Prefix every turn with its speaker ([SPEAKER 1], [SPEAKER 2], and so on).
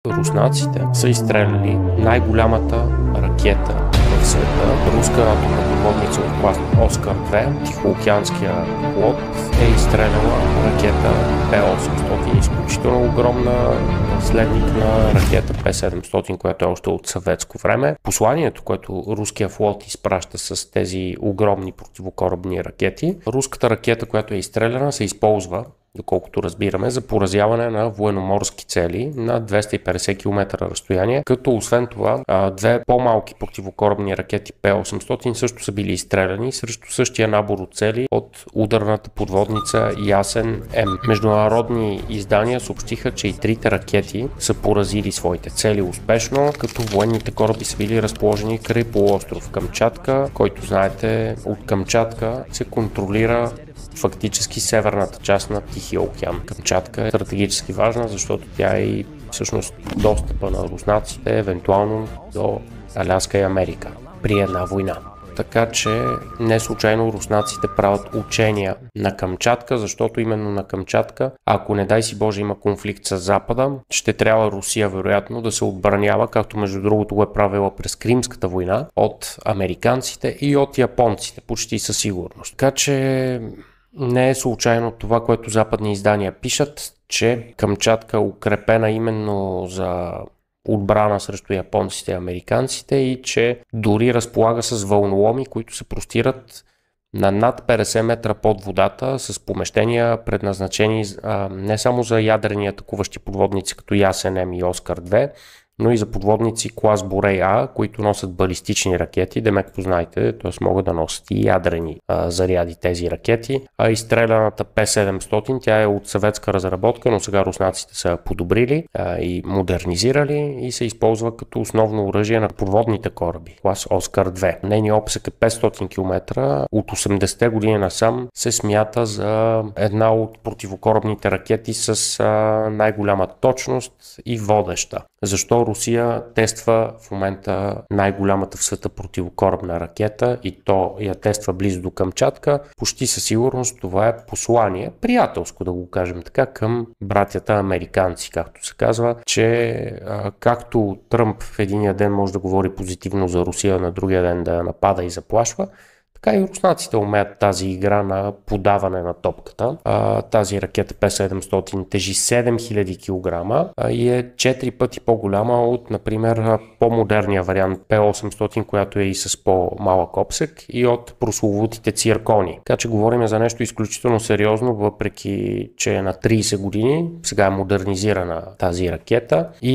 [SPEAKER 1] руснаците са изстреляли най-голямата ракета в света. Руска атомна подводница от клас Оскар-2, Тихоокеанския флот, е изстреляла ракета П-800, изключително огромна, наследник на ракета П-700, която е още от съветско време. Посланието, което руския флот изпраща с тези огромни противокорабни ракети, руската ракета, която е изстреляна, се използва, доколкото разбираме, за поразяване на военноморски цели на 250 км разстояние, като освен това две по-малки противокорабни ракети П-800 също са били изстреляни срещу същия набор от цели от ударната подводница Ясен М. Международни издания съобщиха, че и трите ракети са поразили своите цели успешно, като военните кораби са били разположени край полуостров Камчатка, който знаете, от Камчатка се контролира фактически северната част на Тихия океан. Камчатка е стратегически важна, защото тя е и всъщност достъпа на руснаците евентуално до Аляска и Америка при една война. Така че не случайно руснаците правят учения на Камчатка, защото именно на Камчатка, ако не дай си Боже има конфликт с Запада, ще трябва Русия вероятно да се отбранява, както между другото го е правила през Кримската война, от американците и от японците, почти със сигурност. Така че не е случайно това, което западни издания пишат, че Камчатка е укрепена именно за отбрана срещу японците и американците и че дори разполага с вълноломи, които се простират на над 50 метра под водата, с помещения предназначени не само за ядрени атакуващи подводници като Ясен М и Оскар-2, но и за подводници клас Борей А, които носят балистични ракети, демек познайте, т.е. могат да носят и ядрени заряди тези ракети. А изстреляната П-700, тя е от съветска разработка, но сега руснаците са подобрили и модернизирали и се използва като основно оръжие на подводните кораби, клас Оскар-2. Нейният обсек е 500 км, от 80-те години насам се смята за една от противокорабните ракети с най-голяма точност и водеща. Защо Русия тества в момента най-голямата в света противокорабна ракета и то я тества близо до Камчатка? Почти със сигурност това е послание, приятелско да го кажем така, към братята американци, както се казва, че както Тръмп в единия ден може да говори позитивно за Русия, на другия ден да напада и заплашва, така и руснаците умеят тази игра на подаване на топката. Тази ракета П-700 тежи 7000 кг и е 4 пъти по-голяма от, например, по-модерния вариант П-800, която е и с по-малък обсек, и от прословутите циркони. Така че говорим за нещо изключително сериозно, въпреки че е на 30 години, сега е модернизирана тази ракета и